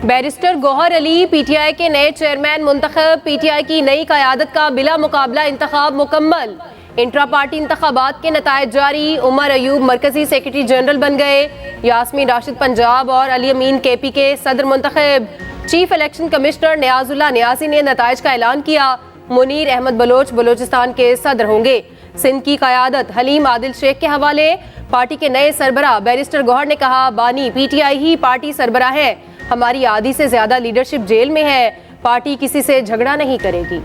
Barrister Gauhar Ali PTI के नए chairman मुंतखब। पीटीआई की नई क़यादत का बिला मुकाबला इंतखाब मुकम्मल। इंट्रा पार्टी इंतखाबात के नतायज जारी। उमर अयूब मरकजी सेक्रेटरी जनरल बन गए। यास्मीन राशिद पंजाब और अली अमीन केपी के सदर मुंतखब। चीफ इलेक्शन कमिश्नर नियाजुल्लाह नियाजी ने नतायज का ऐलान किया। मुनीर अहमद बलोच बलोचिस्तान के सदर होंगे। सिंध की क़यादत हलीम आदिल शेख के हवाले। पार्टी के नए सरबराह बैरिस्टर गौहर ने कहा, बानी पीटीआई ही पार्टी सरबराह है। हमारी आधी से ज्यादा लीडरशिप जेल में है। पार्टी किसी से झगड़ा नहीं करेगी।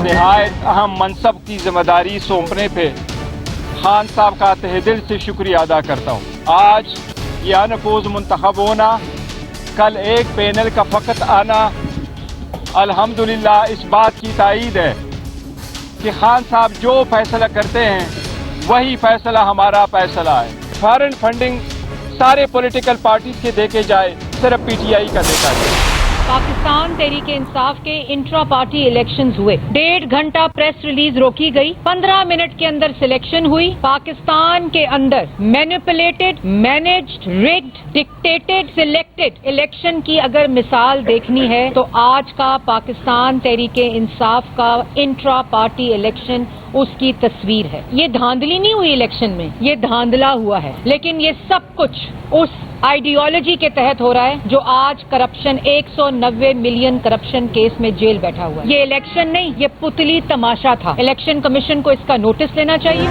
निहायत अहम मनसब की जिम्मेदारी सौंपने पे खान साहब का तहे दिल से शुक्रिया अदा करता हूँ। आज ये अनपोज मुंतखब होना, कल एक पैनल का फ़कत आना, अल्हम्दुलिल्लाह इस बात की तायीद है कि खान साहब जो फैसला करते हैं वही फैसला हमारा फैसला है। फॉरेन फंडिंग सारे पॉलिटिकल पार्टीज के देके जाए, सिर्फ पीटीआई का देखा जाए। पाकिस्तान तहरीक इंसाफ के इंट्रा पार्टी इलेक्शंस हुए। 1.5 घंटा प्रेस रिलीज रोकी गई। 15 मिनट के अंदर सिलेक्शन हुई। पाकिस्तान के अंदर manipulated, managed, rigged, dictated, selected election की अगर मिसाल देखनी है तो आज का पाकिस्तान तहरीक इंसाफ का इंट्रा पार्टी इलेक्शन उसकी तस्वीर है। ये धांधली नहीं हुई इलेक्शन में, ये धांधला हुआ है। लेकिन ये सब कुछ उस आइडियोलॉजी के तहत हो रहा है जो आज करप्शन 190 मिलियन करप्शन केस में जेल बैठा हुआ है। ये इलेक्शन नहीं, ये पुतली तमाशा था। इलेक्शन कमीशन को इसका नोटिस लेना चाहिए।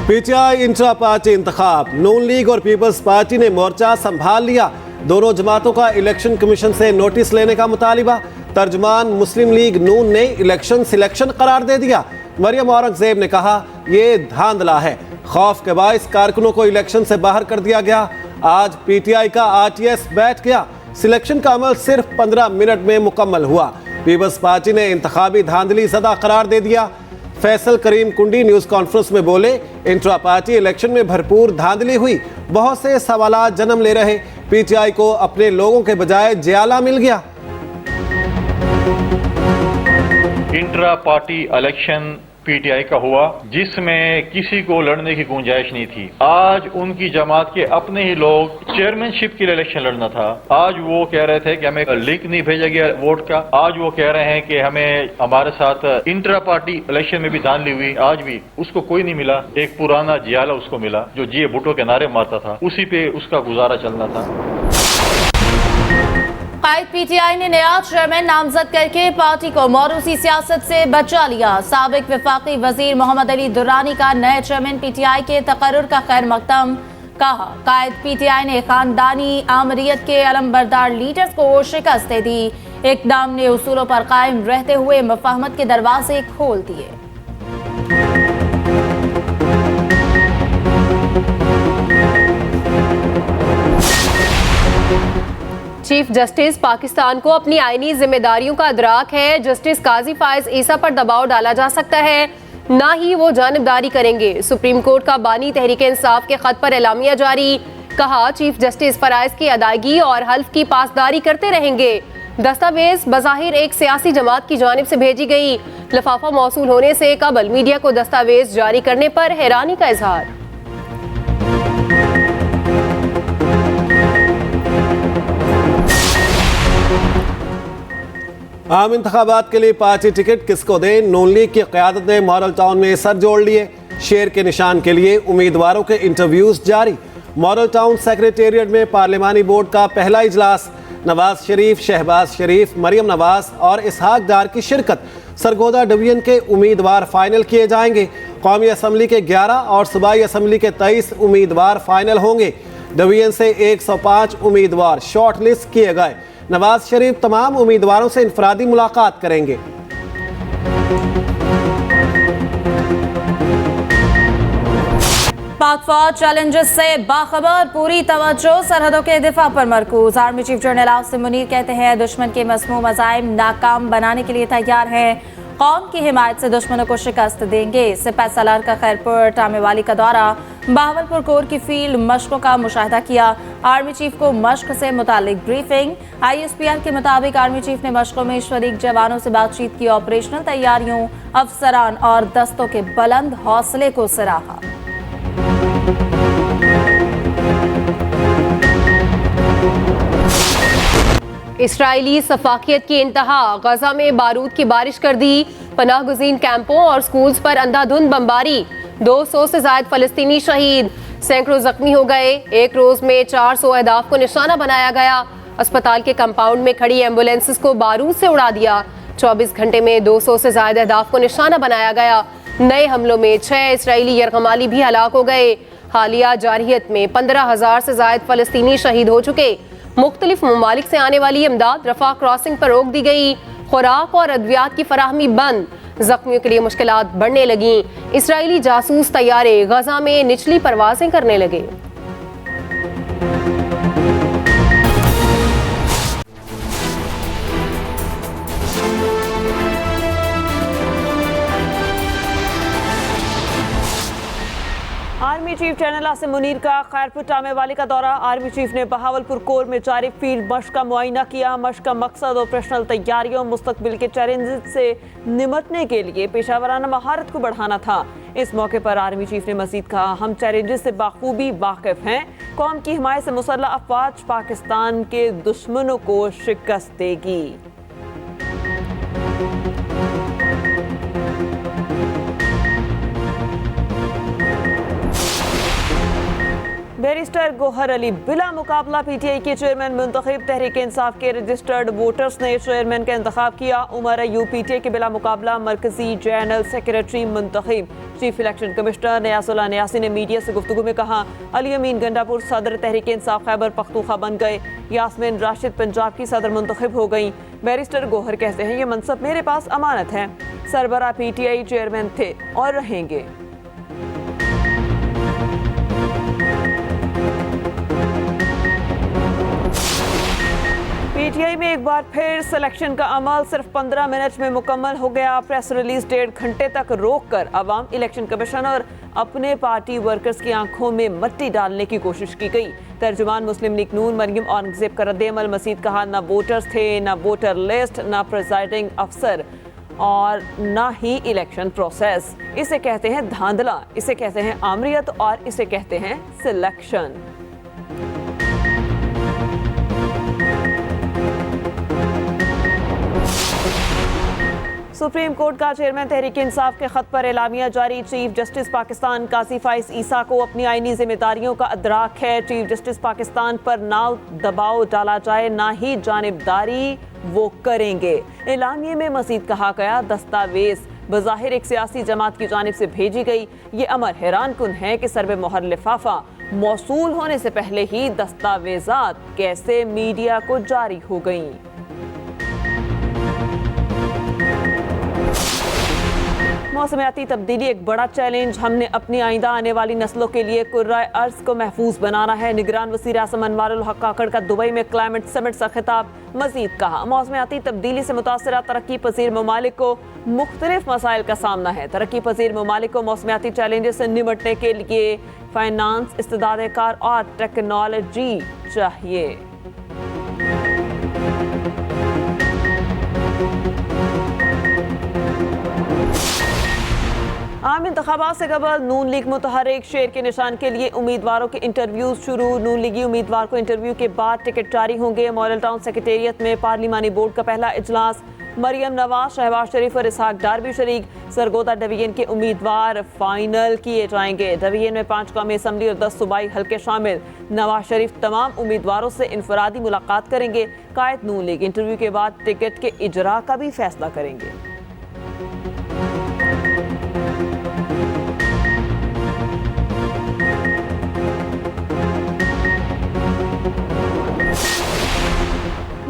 पीटीआई इंट्रा पार्टी इंतखाब। नून लीग और पीपल्स पार्टी ने मोर्चा संभाल लिया। दोनों जमातों का इलेक्शन कमीशन से नोटिस लेने का मुतालिबा। तर्जुमान मुस्लिम लीग नून ने इलेक्शन सिलेक्शन करार दे दिया। मरियम औरंगजेब ने कहा, ये धांधला है। खौफ के बाइस कारकुनों को इलेक्शन से बाहर कर दिया गया। आज पीटीआई का आरटीएस बैठ गया। सिलेक्शन का अमल सिर्फ 15 मिनट में मुकम्मल हुआ। पीपल्स पार्टी ने इंतखाबी धांधली ज़दा करार दे दिया। फैसल करीम कुंडी न्यूज़ कॉन्फ्रेंस में बोले, इंट्रा पार्टी इलेक्शन में भरपूर धांधली हुई। बहुत से सवालात जन्म ले रहे। पीटीआई को अपने लोगों के बजाय जियाला मिल गया। इंट्रा पार्टी इलेक्शन पीटीआई का हुआ जिसमें किसी को लड़ने की गुंजाइश नहीं थी। आज उनकी जमात के अपने ही लोग चेयरमैनशिप के लिए इलेक्शन लड़ना था। आज वो कह रहे थे कि हमें लिंक नहीं भेजा गया वोट का। आज वो कह रहे हैं कि हमें हमारे साथ इंट्रा पार्टी इलेक्शन में भी धांधली हुई। आज भी उसको कोई नहीं मिला। एक पुराना जियाला उसको मिला जो जी भुट्टो के नारे मारता था, उसी पे उसका गुजारा चलना था। कायद पीटीआई ने नया चेयरमैन नामजद करके पार्टी को मौरूसी सियासत से बचा लिया। साबिक वफाकी वजीर मोहम्मद अली दुर्रानी का नए चेयरमैन पीटीआई के तकर्रुर का खैर मकदम। कहा, कायद पीटीआई ने खानदानी आमरीत के अलमबरदार लीडर्स को शिकस्त दे दी। इक़दाम ने उसूलों पर कायम रहते हुए मुफाहमत के दरवाजे खोल दिए। चीफ जस्टिस पाकिस्तान को अपनी आईनी जिम्मेदारियों का अदराक है। जस्टिस काजी फायज ईसा पर दबाव डाला जा सकता है, ना ही वो जानिबदारी करेंगे। सुप्रीम कोर्ट का बानी तहरीक इंसाफ के खत पर एलामिया जारी। कहा, चीफ जस्टिस फराइज की अदायगी और हल्फ की पासदारी करते रहेंगे। दस्तावेज बज़ाहिर एक सियासी जमात की जानिब से भेजी गई। लिफाफा मौसूल होने से कबल मीडिया को दस्तावेज जारी करने पर हैरानी का इजहार। आम इंतखाबात के लिए पार्टी टिकट किसको दें? नून लीग की क़यादत ने मॉडल टाउन में सर जोड़ लिए। शेर के निशान के लिए उम्मीदवारों के इंटरव्यूज जारी। मॉडल टाउन सेक्रेटेरिएट में पार्लिमानी बोर्ड का पहला इजलास। नवाज शरीफ, शहबाज शरीफ, मरियम नवाज और इसहाक डार की शिरकत। सरगोदा डिवीजन के उम्मीदवार फाइनल किए जाएंगे। कौमी असम्बली के 11 और सूबाई असम्बली के 23 उम्मीदवार फाइनल होंगे। डिवीजन से 105 उम्मीदवार शॉर्ट लिस्ट किए गए। नवाज शरीफ तमाम उम्मीदवारों से इनफरादी मुलाकात करेंगे। पाक फौज चैलेंजेस से बाखबर, पूरी तवज्जो सरहदों के दिफा पर मरकूज। Army chief general Asim Munir कहते हैं, दुश्मन के मसमूम अज़ाइम नाकाम बनाने के लिए तैयार हैं। कौम की हिमायत से दुश्मनों को शिकस्त देंगे। सिपह सालार का खैरपुर टामेवाली का दौरा। बहावलपुर कोर की फील्ड मशकों का मुशाहिदा किया। आर्मी चीफ को मश्क से मुतालिक ब्रीफिंग। ISPR के मुताबिक आर्मी चीफ ने मशकों में शरीक जवानों से बातचीत की। ऑपरेशनल तैयारियों, अफसरान और दस्तों के बुलंद हौसले को सराहा। इसराइली सफाकियत की इंतहा, गजा में बारूद की बारिश कर दी, पनाह गुज़ीन कैंपों और स्कूल्स पर अंधाधुंध बमबारी, 200 से ज्यादा फलस्तीनी शहीद, सैकड़ों जख्मी हो गए। एक रोज में 400 अहदाफ को निशाना बनाया गया। अस्पताल के कंपाउंड में खड़ी एम्बुलेंसेस को बारूद से उड़ा दिया। 24 घंटे में 200 से ज्यादा अहदाफ को निशाना बनाया गया। नए हमलों में 6 इसराइली यरगमाली भी हलाक हो गए। हालिया जारहियत में 15,000 से ज्यादा फलस्तीनी शहीद हो चुके। मुख्तलिफ ममालिक से आने वाली इमदाद रफा क्रॉसिंग पर रोक दी गई। खुराक और अद्वियात की फराहमी बंद। जख्मियों के लिए मुश्किलात बढ़ने लगी। इसराइली जासूस तैयारे गजा में निचली परवाजें करने लगे। Army chief general Asim Munir का खैरपुर टामे वाली का दौरा। आर्मी चीफ ने बहावलपुर कोर में जारी फील्ड मशक का मुआयना किया। मशक का मकसद ऑपरेशनल तैयारियों मुस्तकबिल के चैलेंजेस से निमटने के लिए पेशावराना महारत को बढ़ाना था। इस मौके पर आर्मी चीफ ने मजीद कहा, हम चैलेंजेस से बाखूबी वाकिफ हैं। कौम की हिमायत से मुसल्लह अफवाज पाकिस्तान के दुश्मनों को शिकस्त देगी। बैरिस्टर गौहर अली बिला मुकाबला पीटीआई के चेयरमैन मुंतखब। तहरीक इंसाफ के रजिस्टर्ड वोटर्स ने चेयरमैन का इंतखाब किया। उमर अयूब पीटीआई के बिला मुकाबला मरकजी जनरल सेक्रेटरी मुंतखब। Chief election commissioner Niazullah Niazi ने मीडिया से गुफ्तगू में कहा, अली अमीन गंडापुर सदर तहरीक इंसाफ खैबर पख्तूनख्वा बन गए। यास्मीन राशिद पंजाब की सदर मुंतखब हो गई। बैरिस्टर गौहर कहते हैं, ये मनसब मेरे पास अमानत है। सरबरा पीटीआई चेयरमैन थे और रहेंगे। पीटीआई में एक बार फिर सिलेक्शन का अमल सिर्फ 15 मिनट में मुकम्मल हो गया। प्रेस रिलीज 1.5 घंटे तक रोककर अवाम इलेक्शन कमीशन और अपने पार्टी वर्कर्स की आंखों में मट्टी डालने की कोशिश की गई। तर्जुमान मुस्लिम लीग नून मरियम औरंगजेब का रद्द-ए-अमल मजीद कहा, ना वोटर्स थे, ना वोटर लिस्ट, ना प्रिजाइडिंग अफसर और ना ही इलेक्शन प्रोसेस। इसे कहते हैं धांधला, इसे कहते हैं आमरियत और इसे कहते हैं सिलेक्शन। सुप्रीम कोर्ट का चेयरमैन तहरीक इंसाफ के खत पर एलामिया जारी। चीफ जस्टिस पाकिस्तान काजी फाइज ईसा को अपनी आईनी जिम्मेदारियों का अदराक है। चीफ जस्टिस पाकिस्तान पर ना दबाव डाला जाए, ना ही जानिबदारी वो करेंगे। एलामिया में मजीद कहा गया, दस्तावेज बज़ाहिर एक सियासी जमात की जानिब से भेजी गई। ये अमर हैरान कुन है कि सर्वे मोहर लिफाफा मौसूल होने से पहले ही दस्तावेजात कैसे मीडिया को जारी हो गई। मौसमियाती तब्दीली एक बड़ा चैलेंज। हमने अपनी आइंदा आने वाली नस्लों के लिए कुर्राए अर्ज को महफूज बनाना है। निगरान वज़ीर आज़म अनवारुल हक काकड़ का दुबई में क्लाइमेट समिट से खिताब। मजीद कहा, मौसमियाती तब्दीली से मुतासरा तरक्की पजीर ममालिक को मुख्तलिफ मसाइल का सामना है। तरक्की पजीर ममालिक को मौसमियाती चैलेंजेस से निमटने के लिए फाइनेंस, इस्तेदाद कार और टेक्नोलॉजी चाहिए। आम इंतखाबात से कबल नून लीग मुतहरिक शेर के निशान के लिए उम्मीदवारों के इंटरव्यूज शुरू। नून लीगी उम्मीदवार को इंटरव्यू के बाद टिकट जारी होंगे। मॉडल टाउन सेक्रेटेरिएट में पार्लिमानी बोर्ड का पहला इजलास। मरियम नवाज, शहबाज शरीफ और इसहाक डार भी शरीक। सरगोदा डिवीजन के उम्मीदवार फाइनल किए जाएंगे। डिवीजन में 5 कौमी असम्बली और 10 सूबाई हल्के शामिल। नवाज शरीफ तमाम उम्मीदवारों से इनफरादी मुलाकात करेंगे। कायद नून लीग इंटरव्यू के बाद टिकट के इजरा का भी फैसला करेंगे।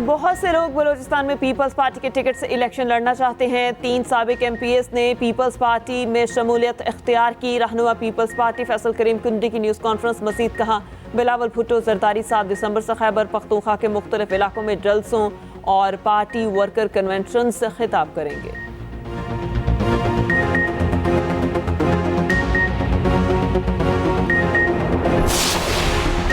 बहुत से लोग बलूचिस्तान में पीपल्स पार्टी के टिकट से इलेक्शन लड़ना चाहते हैं। 3 साबिक MPs ने पीपल्स पार्टी में शमूलियत इख्तियार की। रहनुमा पीपल्स पार्टी फैसल करीम कुंडी की न्यूज़ कॉन्फ्रेंस मजीद कहा, बिलावल भुट्टो जरदारी 7 दिसंबर से खैबर पख्तूनख्वा के मुख्तलिफ इलाकों में जलसों और पार्टी वर्कर कन्वेंशन से खिताब करेंगे।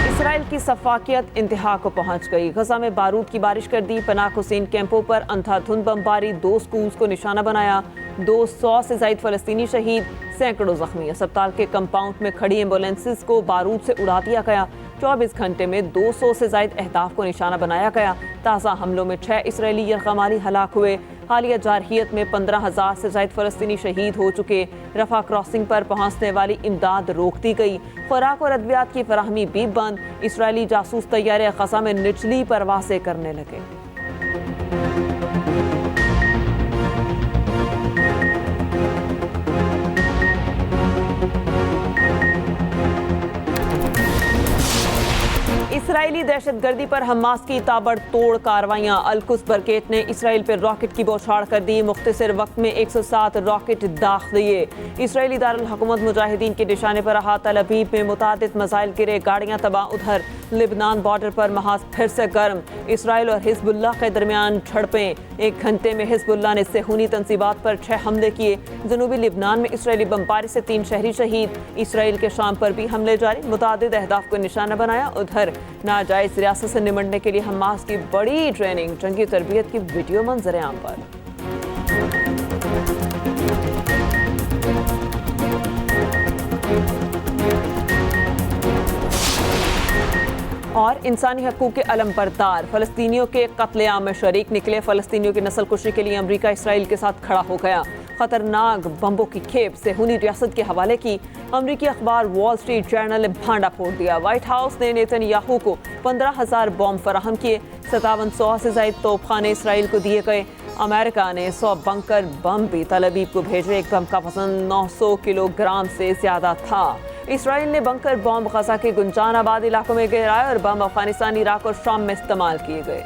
इसराइल की सफाकियत इंतहा को पहुंच गई। गजा में बारूद की बारिश कर दी। पनाह हुसैन कैंपों पर अंधाधुंध बमबारी। 2 स्कूल्स को निशाना बनाया। 200 से ज्यादा फलस्तीनी शहीद, सैकड़ों जख्मी। अस्पताल के कंपाउंड में खड़ी एम्बुलेंसेस को बारूद से उड़ा दिया गया। 24 घंटे में 200 से ज्यादा अहदाफ को निशाना बनाया गया ताज़ा हमलों में 6 इसराइली यरगमाली हलाक हुए। हालिया जारहियत में 15,000 से ज़ायद फ़लस्तीनी शहीद हो चुके। रफा क्रॉसिंग पर पहुंचने वाली इमदाद रोक दी गई। खुराक और अद्वियात की फराहमी भी बंद। इसराइली जासूस तैयारे ग़ज़ा में निचली परवाज़ें करने लगे। इसराइली दहशतगर्दी पर हमास की ताबड़तोड़ कार्रवाइयां। अल-कुद्स ब्रिगेड ने इसराइल पर रॉकेट की बौछार कर दी। मुख्तसर वक्त में 107 रॉकेट दाग दिए। इसराइली दारुल हुकूमत मुजाहिदीन के निशाने पर रहा। तल अवीव में मुतादिद मिसाइल गिरे, गाड़ियां तबाह। उधर लिबनान बॉर्डर पर महाज फिर से गर्म। इसराइल और हिजबुल्लाह के दरमियान झड़पें। 1 घंटे में हिजबुल्लाह ने सेहूनी तंसीबात पर 6 हमले किए। जनूबी लिबनान में इसराइली बमबारी से 3 शहरी शहीद। इसराइल के शाम पर भी हमले जारी, मुतादिद अहदाफ को निशाना बनाया। उधर नाजायज रियासत से निमटने के लिए हमास की बड़ी ट्रेनिंग, जंगी तरबियत की वीडियो मंजर आम पर। और इंसानी हकूक़ के अलमबरदार फ़लस्तीनियों के कत्लेआम में शरीक निकले। फ़लस्तीनियों की नस्ल कुशी के लिए अमरीका इसराइल के साथ खड़ा हो गया। खतरनाक बम्बों की खेप सेहूनी रियासत के हवाले की। अमरीकी अखबार वॉल स्ट्रीट जर्नल ने भांडा फोड़ दिया। व्हाइट हाउस ने नेतन्याहू को 15,000 बॉम्ब फराहम किए। 5700 से ज़ायद तोपखाने इसराइल को दिए गए। अमेरिका ने 100 बंकर बम भी तल अवीव को भेजे। एक बम का वजन 900 किलोग्राम से ज़्यादा था। इसराइल ने बंकर बॉम्ब ग़ज़ा के गुंजान आबाद इलाकों में गिराए और बम अफगानिस्तान, इराक और शाम में इस्तेमाल किए गए।